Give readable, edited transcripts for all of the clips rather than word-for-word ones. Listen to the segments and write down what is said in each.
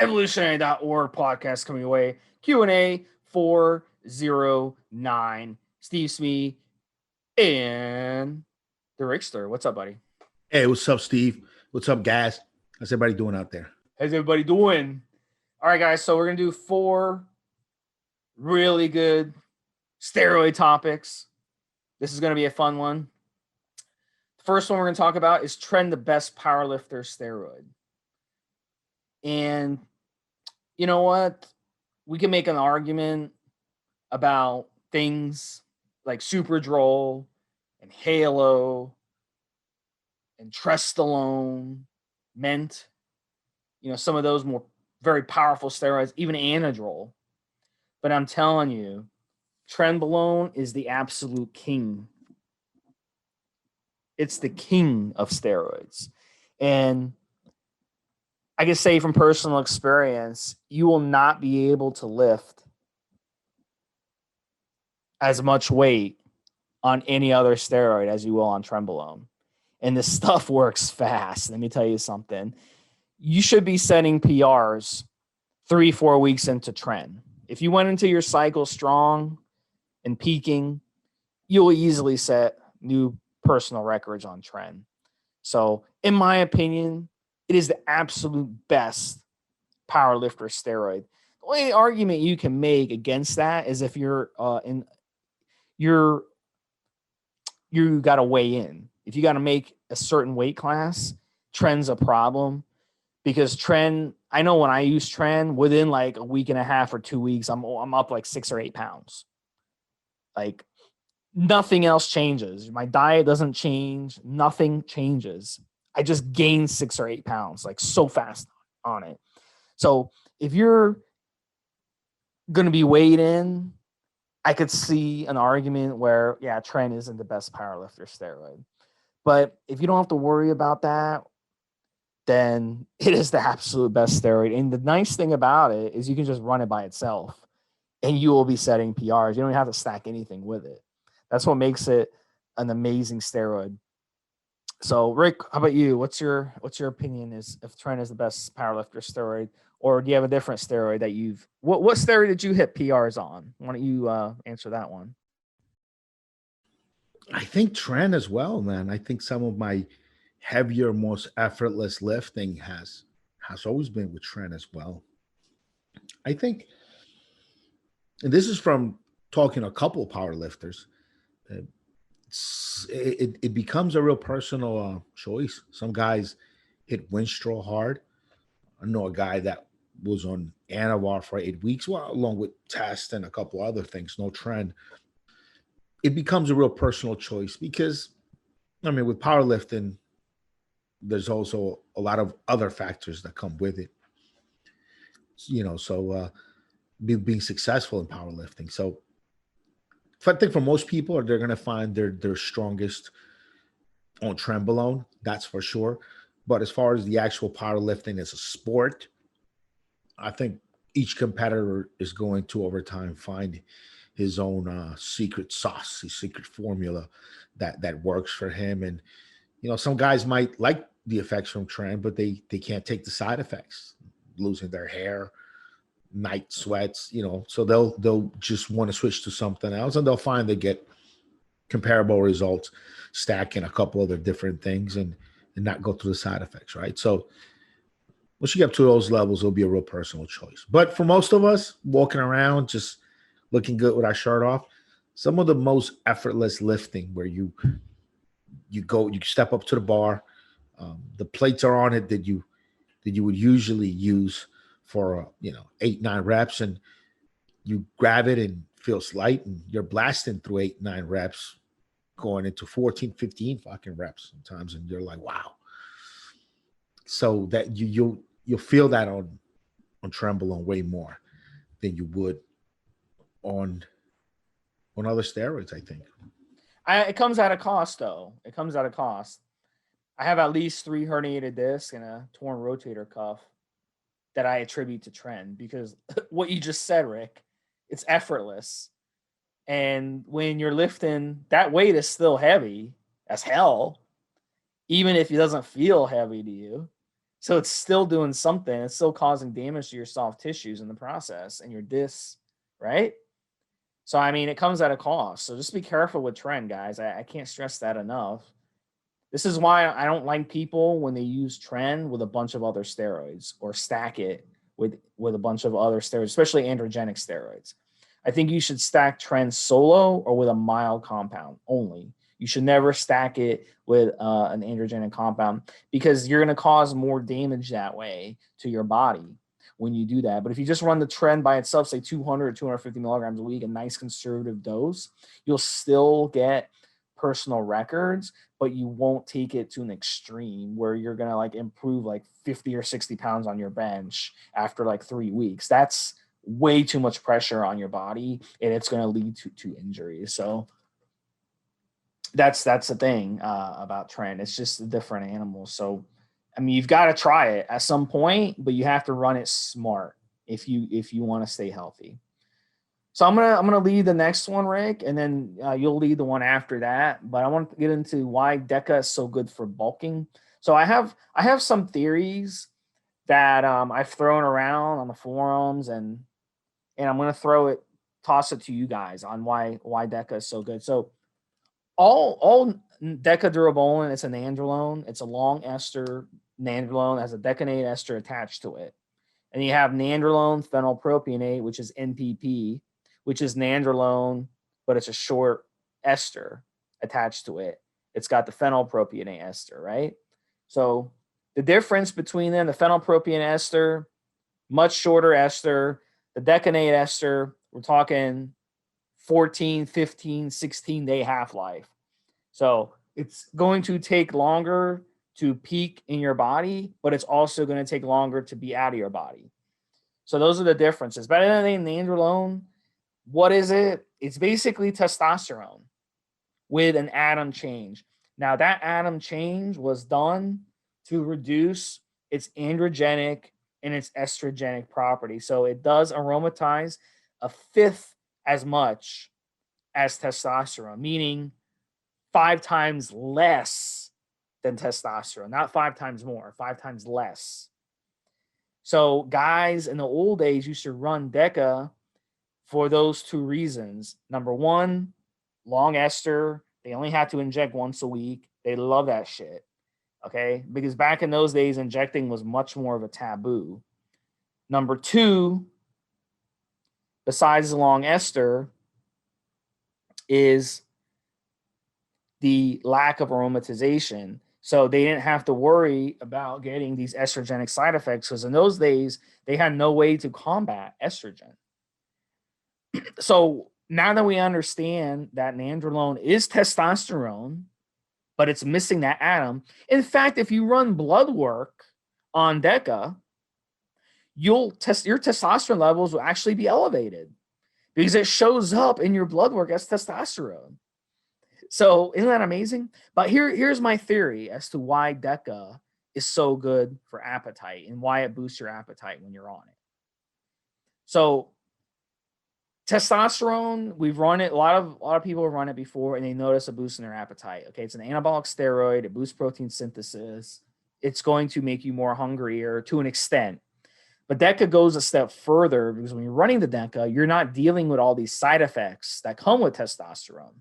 Evolutionary.org podcast coming away. Q&A 409. Stevesmi and the Rickster. What's up, buddy? Hey, what's up, Steve? What's up, guys? How's everybody doing out there? How's everybody doing? All right, guys. So we're going to do 4 really good steroid topics. This is going to be a fun one. The first one we're going to talk about is Tren, the best powerlifter steroid. And you know what? We can make an argument about things like Superdrol and Halo and Trenbolone, Ment, some of those more very powerful steroids, even Anadrol. But I'm telling you, Trenbolone is the absolute king. It's the king of steroids. And I can say from personal experience, you will not be able to lift as much weight on any other steroid as you will on Trenbolone. And this stuff works fast. Let me tell you something. You should be setting PRs 3-4 weeks into Tren. If you went into your cycle strong and peaking, you'll easily set new personal records on Tren. So, in my opinion, it is the absolute best powerlifter steroid. The only argument you can make against that is if you got to weigh in. If you got to make a certain weight class, Tren's a problem because Tren, I know when I use Tren, within like a week and a half or 2 weeks, I'm up like 6 or 8 pounds. Like nothing else changes. My diet doesn't change. Nothing changes. I just gained 6 or 8 pounds, like so fast on it. So if you're going to be weighed in, I could see an argument where, yeah, Tren isn't the best powerlifter steroid. But if you don't have to worry about that, then it is the absolute best steroid. And the nice thing about it is you can just run it by itself and you will be setting PRs. You don't have to stack anything with it. That's what makes it an amazing steroid. So, Rick, how about you? What's your opinion is if Tren is the best powerlifter steroid, or do you have a different steroid that you've what steroid did you hit PRs on? Why don't you answer that one? I think Tren as well, man. I think some of my heavier, most effortless lifting has always been with Tren as well. I think, and this is from talking to a couple of powerlifters, it becomes a real personal choice. Some guys hit Winstrol hard. I know a guy that was on Dianabol for 8 weeks, well, along with test and a couple other things, no Tren. It becomes a real personal choice because, I mean, with powerlifting, there's also a lot of other factors that come with it. So being successful in powerlifting. So I think for most people, they're going to find their strongest on Trenbolone, that's for sure. But as far as the actual powerlifting as a sport, I think each competitor is going to, over time, find his own secret sauce, his secret formula that works for him. And, some guys might like the effects from Tren, but they can't take the side effects, losing their hair, night sweats, so they'll just want to switch to something else, and they'll find they get comparable results stacking a couple other different things and not go through the side effects, right? So once you get up to those levels, it'll be a real personal choice. But for most of us, walking around just looking good with our shirt off, some of the most effortless lifting where you step up to the bar, the plates are on it that you would usually use for 8-9 reps, and you grab it and feels light, and you're blasting through 8-9 reps, going into 14-15 fucking reps sometimes, and you're like, wow. So that you'll feel that on Trenbolone way more than you would on other steroids, I think. It comes at a cost, though. It comes at a cost. I have at least 3 herniated discs and a torn rotator cuff that I attribute to Tren, because what you just said, Rick, it's effortless. And when you're lifting, that weight is still heavy as hell, even if it doesn't feel heavy to you. So it's still doing something. It's still causing damage to your soft tissues in the process and your discs, right? So, I mean, it comes at a cost. So just be careful with tren, guys. I can't stress that enough. This is why I don't like people when they use tren with a bunch of other steroids or stack it with a bunch of other steroids, especially androgenic steroids. I think you should stack tren solo or with a mild compound only. You should never stack it with an androgenic compound because you're going to cause more damage that way to your body when you do that. But if you just run the tren by itself, say 200 or 250 milligrams a week, a nice conservative dose, you'll still get personal records, but you won't take it to an extreme where you're going to like improve like 50 or 60 pounds on your bench after like 3 weeks. That's way too much pressure on your body and it's going to lead to injuries. So that's the thing about tren. It's just a different animal. So I mean, you've got to try it at some point, but you have to run it smart if you want to stay healthy. So I'm gonna lead the next one, Rick, and then you'll lead the one after that. But I want to get into why DECA is so good for bulking. So I have some theories that I've thrown around on the forums, and I'm gonna toss it to you guys on why DECA is so good. So all decadurabolin, it's a nandrolone. It's a long ester nandrolone that has a decanate ester attached to it. And you have nandrolone phenylpropionate, which is NPP, which is nandrolone, but it's a short ester attached to it. It's got the phenylpropionate ester, right? So the difference between them, the phenylpropionate ester, much shorter ester, the decanate ester, we're talking 14, 15, 16-day half-life. So it's going to take longer to peak in your body, but it's also going to take longer to be out of your body. So those are the differences. Better than nandrolone, what is it? It's basically testosterone with an atom change. Now that atom change was done to reduce its androgenic and its estrogenic property. So it does aromatize a fifth as much as testosterone, meaning 5 times less than testosterone, not 5 times more, 5 times less. So guys in the old days used to run DECA for those 2 reasons. Number one, long ester. They only had to inject once a week. They love that shit. Okay. Because back in those days, injecting was much more of a taboo. Number 2, besides the long ester, is the lack of aromatization. So they didn't have to worry about getting these estrogenic side effects because in those days, they had no way to combat estrogen. So now that we understand that nandrolone is testosterone, but it's missing that atom. In fact, if you run blood work on DECA, your testosterone levels will actually be elevated because it shows up in your blood work as testosterone. So isn't that amazing? But here's my theory as to why DECA is so good for appetite and why it boosts your appetite when you're on it. So testosterone, we've run it. A lot of people have run it before and they notice a boost in their appetite. Okay, it's an anabolic steroid. It boosts protein synthesis. It's going to make you more hungrier to an extent. But DECA goes a step further because when you're running the DECA, you're not dealing with all these side effects that come with testosterone.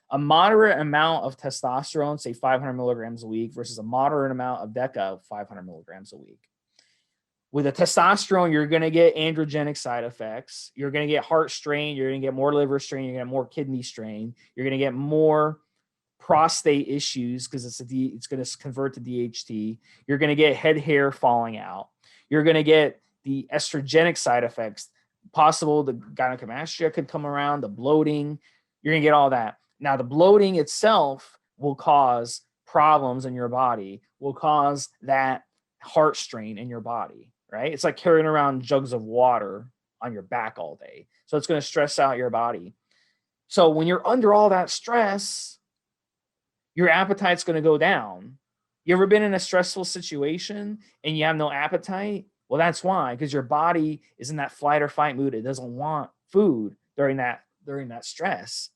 A moderate amount of testosterone, say 500 milligrams a week, versus a moderate amount of DECA, 500 milligrams a week. With a testosterone, you're going to get androgenic side effects. You're going to get heart strain. You're going to get more liver strain. You're going to get more kidney strain. You're going to get more prostate issues because it's going to convert to DHT. You're going to get head hair falling out. You're going to get the estrogenic side effects. Possible the gynecomastia could come around, the bloating. You're going to get all that. Now, the bloating itself will cause problems in your body, will cause that heart strain in your body, right? It's like carrying around jugs of water on your back all day. So it's going to stress out your body. So when you're under all that stress, your appetite's going to go down. You ever been in a stressful situation and you have no appetite? Well, that's why, because your body is in that flight or fight mood. It doesn't want food during that stress.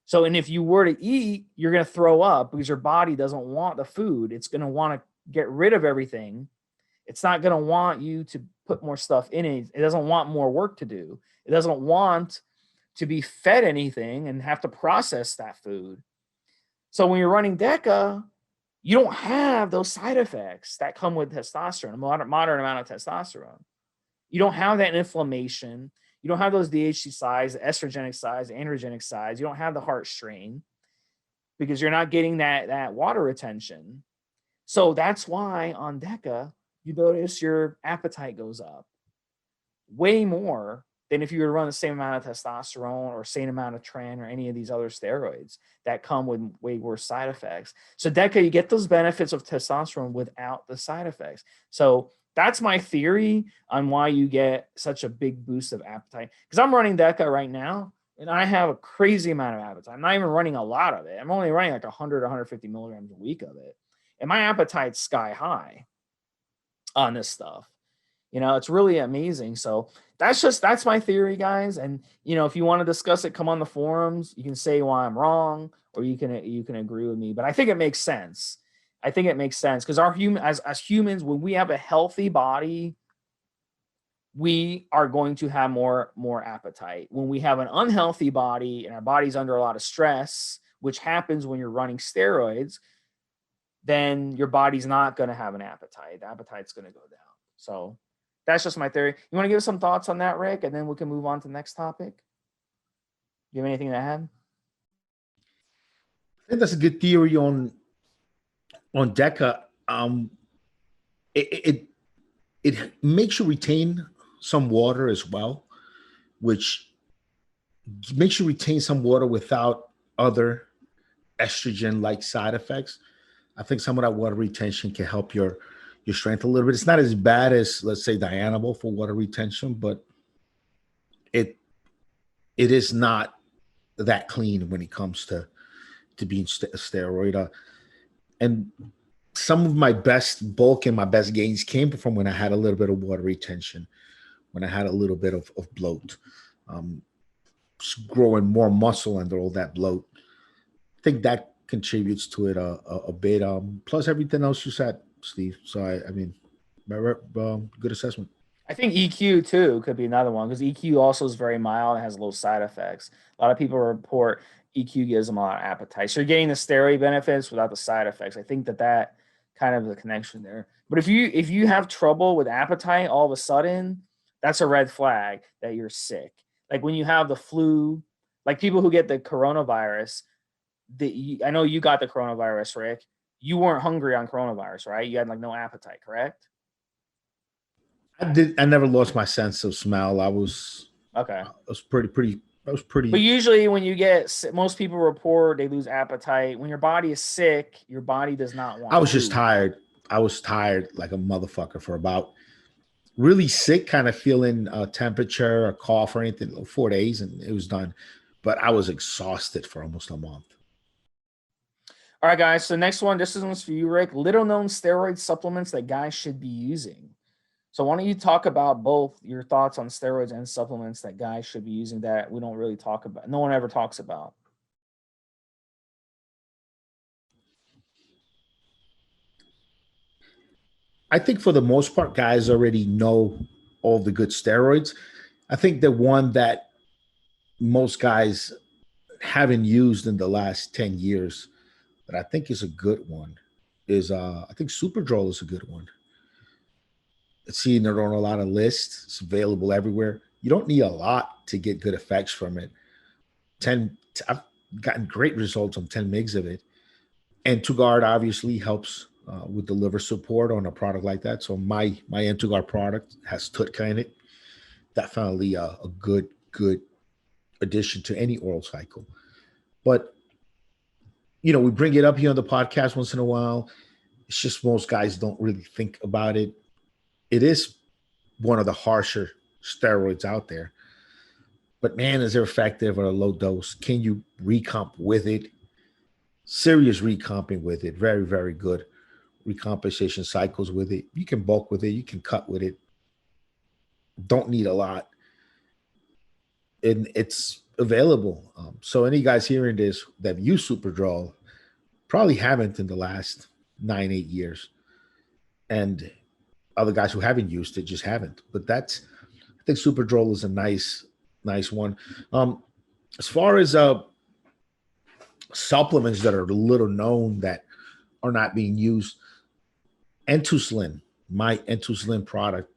So, and if you were to eat, you're going to throw up because your body doesn't want the food. It's going to want to get rid of everything It's not going to want you to put more stuff in it. It doesn't want more work to do. It doesn't want to be fed anything and have to process that food. So when you're running DECA, you don't have those side effects that come with testosterone, a moderate amount of testosterone. You don't have that inflammation. You don't have those DHT sides, the estrogenic sides, the androgenic sides. You don't have the heart strain because you're not getting that water retention. So that's why on DECA, you notice your appetite goes up way more than if you were to run the same amount of testosterone or same amount of tren or any of these other steroids that come with way worse side effects. So DECA, you get those benefits of testosterone without the side effects. So that's my theory on why you get such a big boost of appetite. Because I'm running DECA right now, and I have a crazy amount of appetite. I'm not even running a lot of it. I'm only running like 100, 150 milligrams a week of it. And my appetite's sky high on this stuff. You know, it's really amazing. So that's my theory, guys. And, you know, if you want to discuss it, come on the forums. You can say why I'm wrong, or you can agree with me. But I think it makes sense. I think it makes sense because as humans, when we have a healthy body, we are going to have more appetite. When we have an unhealthy body and our body's under a lot of stress, which happens when you're running steroids, then your body's not going to have an appetite. The appetite's going to go down. So that's just my theory. You want to give us some thoughts on that, Rick? And then we can move on to the next topic. Do you have anything to add? I think that's a good theory on DECA. It makes you retain some water as well, which makes you retain some water without other estrogen-like side effects. I think some of that water retention can help your strength a little bit. It's not as bad as, let's say, Dianabol for water retention, but it is not that clean when it comes to being a steroid. And some of my best bulk and my best gains came from when I had a little bit of water retention, when I had a little bit of bloat, growing more muscle under all that bloat. I think that contributes to it a bit. Plus everything else you said, Steve. So I mean, good assessment. I think EQ too could be another one because EQ also is very mild and has low side effects. A lot of people report EQ gives them a lot of appetite. So you're getting the steroid benefits without the side effects. I think that kind of the connection there. But if you have trouble with appetite all of a sudden, that's a red flag that you're sick. Like when you have the flu, like people who get the coronavirus, I know you got the coronavirus, Rick. You weren't hungry on coronavirus, right? You had like no appetite, correct? I never lost my sense of smell. I was okay. I was pretty. But usually when you get, most people report they lose appetite. When your body is sick, your body does not want. I was just tired. I was tired like a motherfucker for about really sick, kind of feeling temperature or cough or anything, 4 days, and it was done. But I was exhausted for almost a month. All right, guys. So next one, this one's for you, Rick. Little known steroid supplements that guys should be using. So why don't you talk about both your thoughts on steroids and supplements that guys should be using that we don't really talk about, no one ever talks about? I think for the most part, guys already know all the good steroids. I think the one that most guys haven't used in the last 10 years that I think is a good one is I think Superdrol is a good one. It's seen it on a lot of lists. It's available everywhere. You don't need a lot to get good effects from it. I've gotten great results on 10 mgs of it. And Entugard obviously helps with the liver support on a product like that. So my Entugard product has TUDCA in it. Definitely a good addition to any oral cycle. But you know, we bring it up here on the podcast once in a while. It's just most guys don't really think about it. It is one of the harsher steroids out there. But man, is it effective at a low dose? Can you recomp with it? Serious recomping with it. Very, very good recompensation cycles with it. You can bulk with it. You can cut with it. Don't need a lot. And it's available. So any guys hearing this that use Superdrol probably haven't in the last 9-8 years. And Other guys who haven't used it just haven't. But I think Superdrol is a nice one. As far as supplements that are little known that are not being used, Entuslin, my Entuslin product,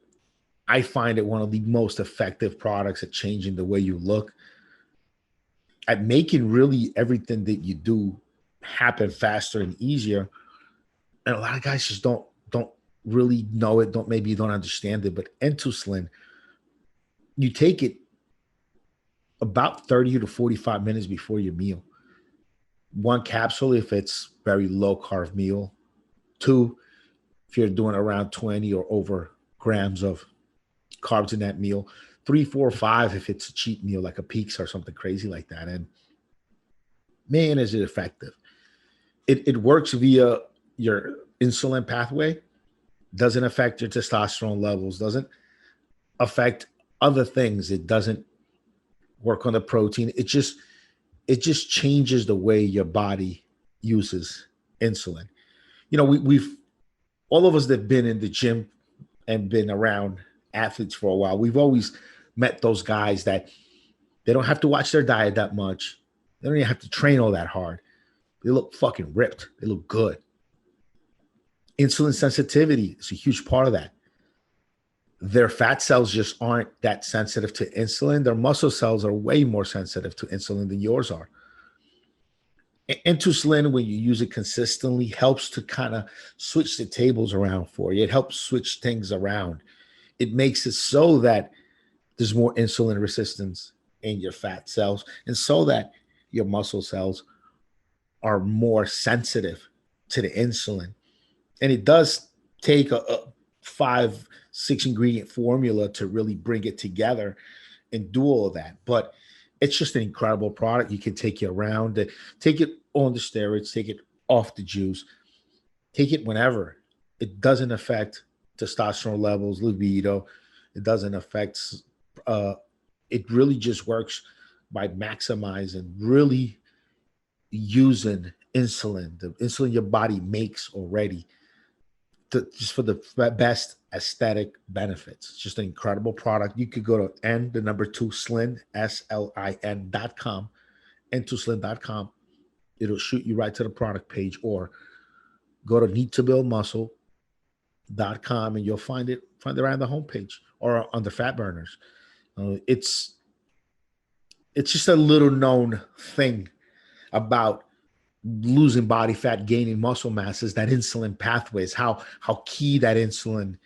I find it one of the most effective products at changing the way you look, at making really everything that you do happen faster and easier. And a lot of guys just don't really know it, maybe don't understand it. But Entuslin, you take it about 30 to 45 minutes before your meal. One capsule if it's very low carb meal. Two, if you're doing around 20 or over grams of carbs in that meal. 3, 4, 5 if it's a cheat meal like a Peaks or something crazy like that. And man, is it effective. It works via your insulin pathway, doesn't affect your testosterone levels, doesn't affect other things. It doesn't work on the protein. It just changes the way your body uses insulin. You know, we've all of us that have been in the gym and been around athletes for a while, we've always met those guys that they don't have to watch their diet that much. They don't even have to train all that hard. They look fucking ripped. They look good. Insulin sensitivity is a huge part of that. Their fat cells just aren't that sensitive to insulin. Their muscle cells are way more sensitive to insulin than yours are. Entuslin, when you use it consistently, helps to kind of switch the tables around for you. It helps switch things around. It makes it so that there's more insulin resistance in your fat cells, and so that your muscle cells are more sensitive to the insulin. And it does take a 5-6 ingredient formula to really bring it together and do all of that. But it's just an incredible product. You can take it around, take it on the steroids, take it off the juice, take it whenever. It doesn't affect testosterone levels, libido. It doesn't affect, it really just works by maximizing, really using insulin, the insulin your body makes already, just for the best aesthetic benefits. It's just an incredible product. You could go to slin, SLIN.com, entuslin.com. It'll shoot you right to the product page, or go to needtobuildmuscle.com and you'll find it around the homepage or on the fat burners. It's just a little known thing about losing body fat, gaining muscle mass, is that insulin pathways, how key that insulin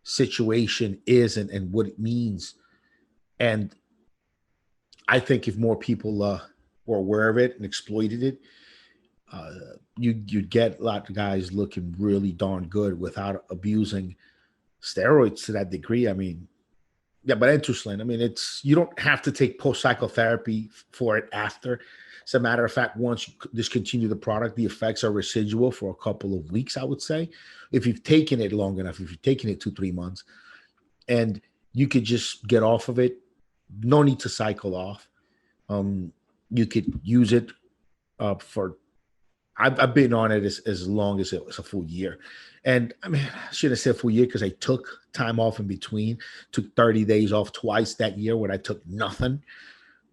situation is and what it means. And I think if more people were aware of it and exploited it, you'd get a lot of guys looking really darn good without abusing steroids to that degree. I mean, yeah, but Entuslin, I mean, you don't have to take post-psychotherapy for it after. As a matter of fact, once you discontinue the product, the effects are residual for a couple of weeks, I would say. If you've taken it long enough, if you've taken it 2-3 months, and you could just get off of it, no need to cycle off. You could use it for, I've been on it as long as it was a full year. And I mean, I shouldn't have said full year because I took time off in between, took 30 days off twice that year when I took nothing.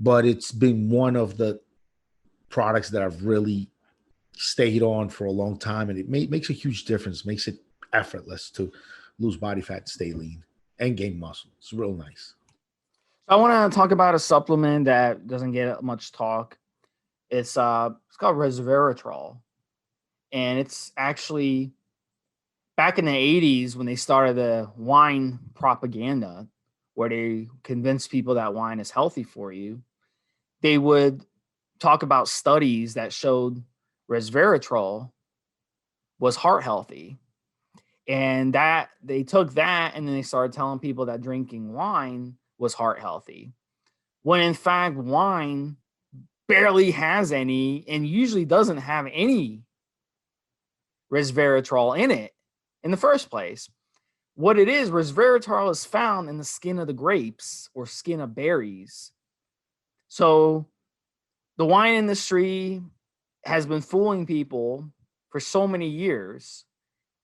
But it's been one of the products that I've really stayed on for a long time. And it makes a huge difference, makes it effortless to lose body fat, stay lean, and gain muscle. It's real nice. I want to talk about a supplement that doesn't get much talk. It's called resveratrol. And it's actually back in the 80s when they started the wine propaganda, where they convinced people that wine is healthy for you. They would talk about studies that showed resveratrol was heart healthy. And that they took that and then they started telling people that drinking wine was heart healthy. When in fact, wine barely has any and usually doesn't have any resveratrol in it in the first place. What it is, resveratrol is found in the skin of the grapes or skin of berries. So the wine industry has been fooling people for so many years.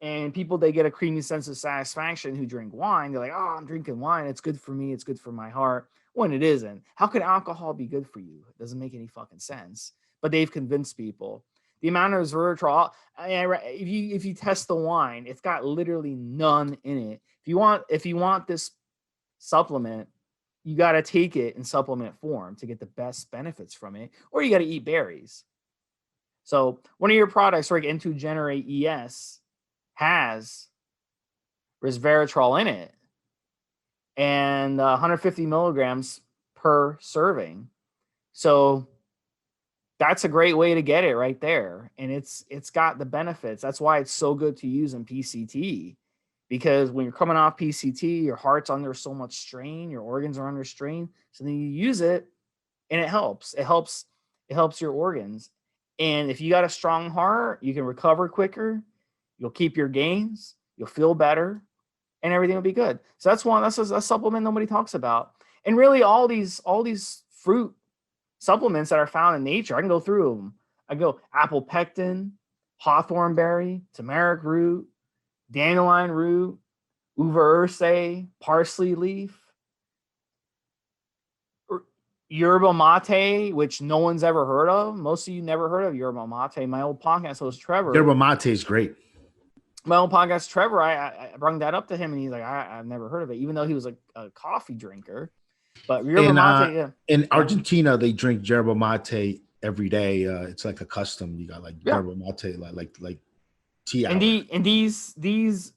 And people, they get a creamy sense of satisfaction who drink wine. They're like, oh, I'm drinking wine. It's good for me. It's good for my heart. When it isn't. How could alcohol be good for you? It doesn't make any fucking sense. But they've convinced people. The amount of resveratrol, if you test the wine, it's got literally none in it. If you want this supplement, you got to take it in supplement form to get the best benefits from it, or you got to eat berries. So one of your products, like N2 Generate ES, has resveratrol in it, and 150 milligrams per serving. So that's a great way to get it right there. And it's got the benefits. That's why it's so good to use in PCT, because when you're coming off PCT, your heart's under so much strain, your organs are under strain. So then you use it and it helps. It helps your organs. And if you got a strong heart, you can recover quicker. You'll keep your gains. You'll feel better, and everything will be good. So that's a supplement nobody talks about. And really, all these fruit supplements that are found in nature, I can go through them. I go apple pectin, hawthorn berry, turmeric root, dandelion root, uva ursae, parsley leaf, yerba mate, which no one's ever heard of. Most of you never heard of yerba mate. My old podcast host Trevor. Yerba mate is great. My old podcast Trevor, I brought that up to him, and he's like, I've never heard of it, even though he was a coffee drinker. But yerba mate, yeah. In Argentina, they drink yerba mate every day. It's like a custom. You got like yerba mate, like tea. And these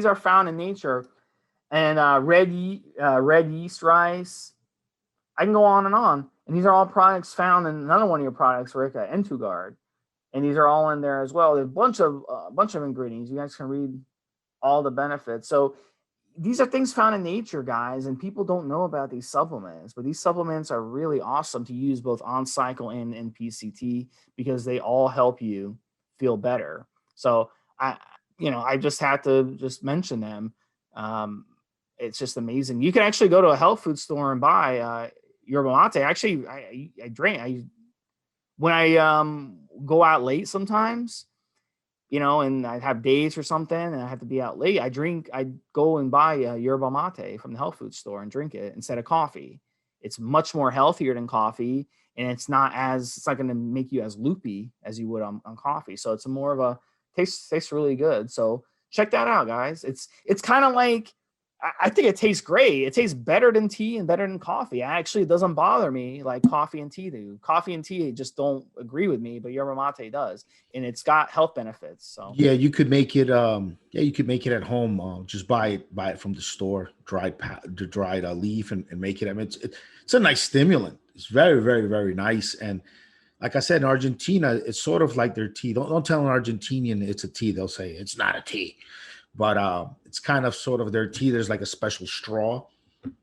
are found in nature. And red yeast rice. I can go on. And these are all products found in another one of your products, Rick, N2Guard. And these are all in there as well. There's a bunch of ingredients. You guys can read all the benefits. So these are things found in nature, guys, and people don't know about these supplements. But these supplements are really awesome to use both on cycle and in PCT, because they all help you feel better. So I just had to just mention them. It's just amazing. You can actually go to a health food store and buy yerba mate. Actually, I drink. When I go out late sometimes, and I have days or something, and I have to be out late, I go and buy yerba mate from the health food store and drink it instead of coffee. It's much more healthier than coffee, and it's not going to make you as loopy as you would on coffee. So it's more of a tastes really good. So check that out, guys. It's kind of like, I think it tastes great. It tastes better than tea and better than coffee. It doesn't bother me like coffee and tea do. Coffee and tea just don't agree with me, but yerba mate does, and it's got health benefits. So yeah, you could make it. You could make it at home. Just buy it from the store, dried leaf, and make it. I mean, it's a nice stimulant. It's very, very, very nice. And like I said, in Argentina, it's sort of like their tea. Don't tell an Argentinian it's a tea. They'll say it's not a tea. But it's kind of sort of their tea. There's like a special straw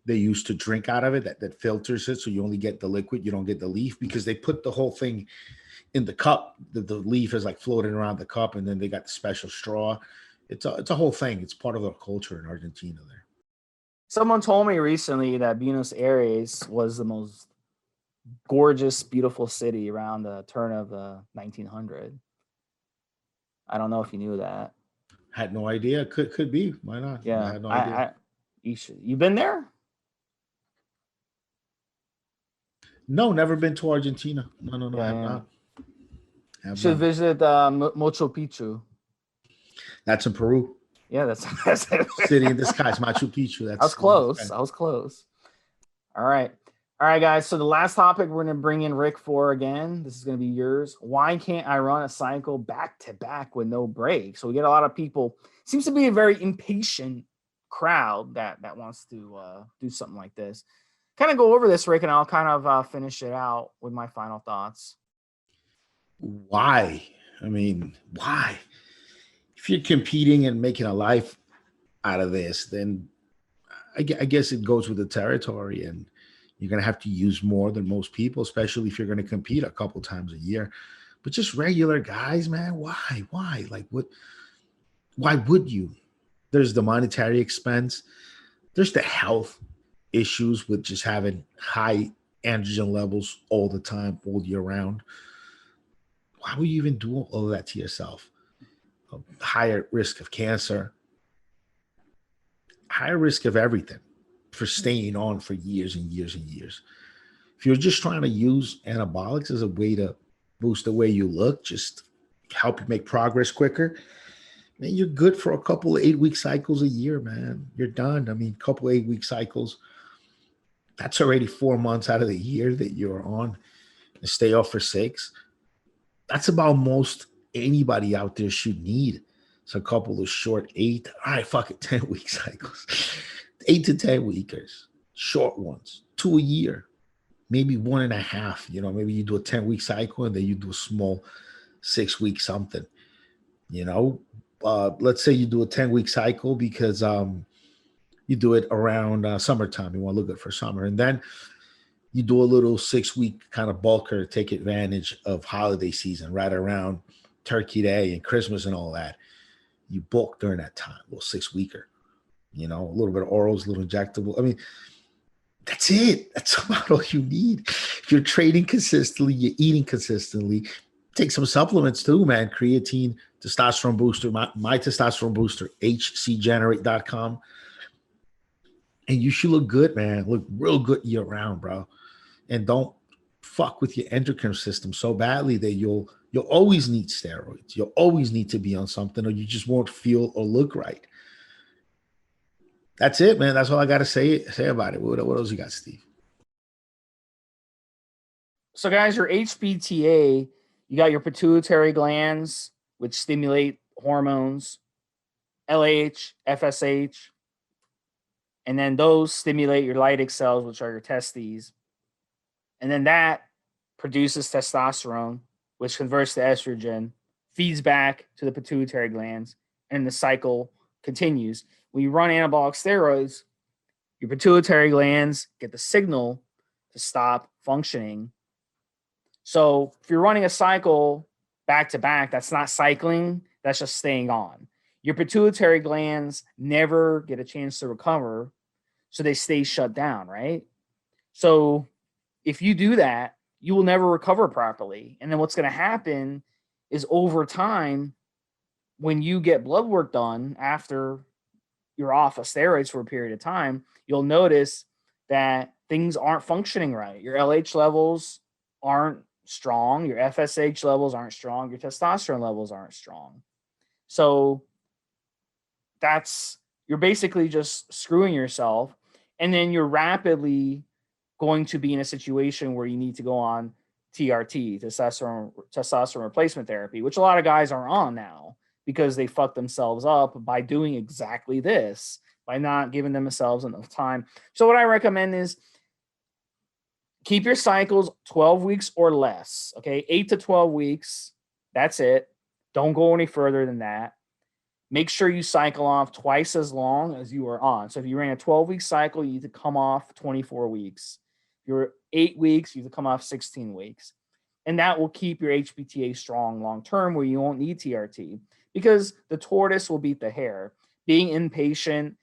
they use to drink out of it that filters it, so you only get the liquid, you don't get the leaf, because they put the whole thing in the cup. The leaf is like floating around the cup, and then they got the special straw. It's a whole thing. It's part of the culture in Argentina there. Someone told me recently that Buenos Aires was the most gorgeous, beautiful city around the turn of the 1900. I don't know if you knew that. Had no idea. Could be. Why not? Yeah, I had no idea. You've been there? No, never been to Argentina. No, Yeah, I have not. Should visit Machu Picchu. That's in Peru. Yeah, that's City in the skies, Machu Picchu. I was close. All right, guys. So the last topic we're going to bring in Rick for again. This is going to be yours. Why can't I run a cycle back to back with no break? So we get a lot of people. Seems to be a very impatient crowd that wants to do something like this. Kind of go over this, Rick, and I'll kind of finish it out with my final thoughts. Why? I mean, why? If you're competing and making a life out of this, then I guess it goes with the territory, and you're going to have to use more than most people, especially if you're going to compete a couple times a year. But just regular guys, man, why? Like, what? Why would you? There's the monetary expense. There's the health issues with just having high androgen levels all the time, all year round. Why would you even do all of that to yourself? higher risk of cancer, higher risk of everything for staying on for years and years and years. If you're just trying to use anabolics as a way to boost the way you look, just help you make progress quicker, man, you're good for a couple of 8-week cycles a year, man. You're done. I mean, a couple of 8-week cycles, that's already 4 months out of the year that you're on and stay off for 6. That's about most anybody out there should need. So a couple of short 8, all right, fuck it, 10-week cycles, 8 to 10 weekers, short ones, 2 a year, maybe 1.5. You know, maybe you do a 10-week cycle and then you do a small 6-week something. You know, let's say you do a 10-week cycle because you do it around summertime. You want to look good for summer, and then you do a little 6-week kind of bulker to take advantage of holiday season right around Turkey Day and Christmas and all that. You bulk during that time, a little 6-weeker, you know, a little bit of orals, a little injectable. I mean, that's it. That's about all you need. If you're training consistently, you're eating consistently, take some supplements too, man. Creatine, testosterone booster, my testosterone booster, hcgenerate.com. And you should look good, man. Look real good year round, bro. And don't fuck with your endocrine system so badly that you'll always need steroids. You'll always need to be on something, or you just won't feel or look right. That's it, man. That's all I got to say about it. What else you got, Steve? So, guys, your HPTA, you got your pituitary glands, which stimulate hormones, LH, FSH, and then those stimulate your Leydig cells, which are your testes. And then that produces testosterone, which converts to estrogen, feeds back to the pituitary glands, and the cycle continues. When you run anabolic steroids, your pituitary glands get the signal to stop functioning. So if you're running a cycle back to back, that's not cycling, that's just staying on. Your pituitary glands never get a chance to recover, so they stay shut down, right? So if you do that, you will never recover properly. And then what's going to happen is over time, when you get blood work done after you're off of steroids for a period of time, you'll notice that things aren't functioning right. Your LH levels aren't strong. Your FSH levels aren't strong. Your testosterone levels aren't strong. So you're basically just screwing yourself. And then you're rapidly going to be in a situation where you need to go on TRT, testosterone replacement therapy, which a lot of guys are on now because they fucked themselves up by doing exactly this, by not giving themselves enough time. So what I recommend is keep your cycles 12 weeks or less, okay? 8 to 12 weeks, that's it. Don't go any further than that. Make sure you cycle off twice as long as you are on. So if you ran a 12-week cycle, you need to come off 24 weeks. If you're 8 weeks, you need to come off 16 weeks. And that will keep your HPTA strong long-term where you won't need TRT because the tortoise will beat the hare. Being impatient,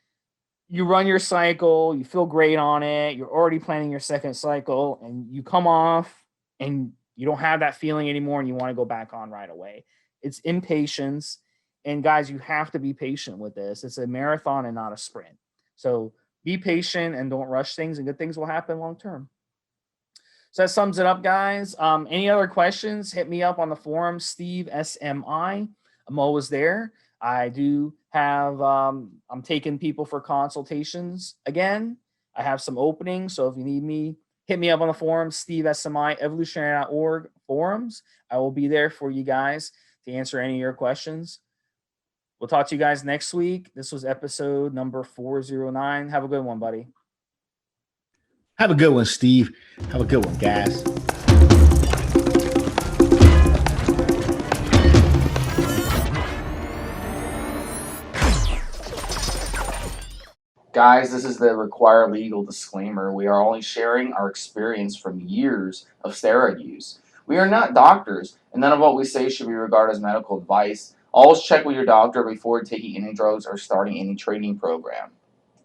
you run your cycle, you feel great on it, you're already planning your second cycle, and you come off and you don't have that feeling anymore and you want to go back on right away. It's impatience. And guys, you have to be patient with this. It's a marathon and not a sprint. So be patient and don't rush things, and good things will happen long term. So that sums it up, guys. Any other questions, hit me up on the forum, Steve SMI. I'm always there. I do have, I'm taking people for consultations again. I have some openings. So if you need me, hit me up on the forum, Steve SMI, evolutionary.org forums. I will be there for you guys to answer any of your questions. We'll talk to you guys next week. This was episode number 409. Have a good one, buddy. Have a good one, Steve. Have a good one, guys. Guys, this is the required legal disclaimer. We are only sharing our experience from years of steroid use. We are not doctors, and none of what we say should be regarded as medical advice. Always check with your doctor before taking any drugs or starting any training program.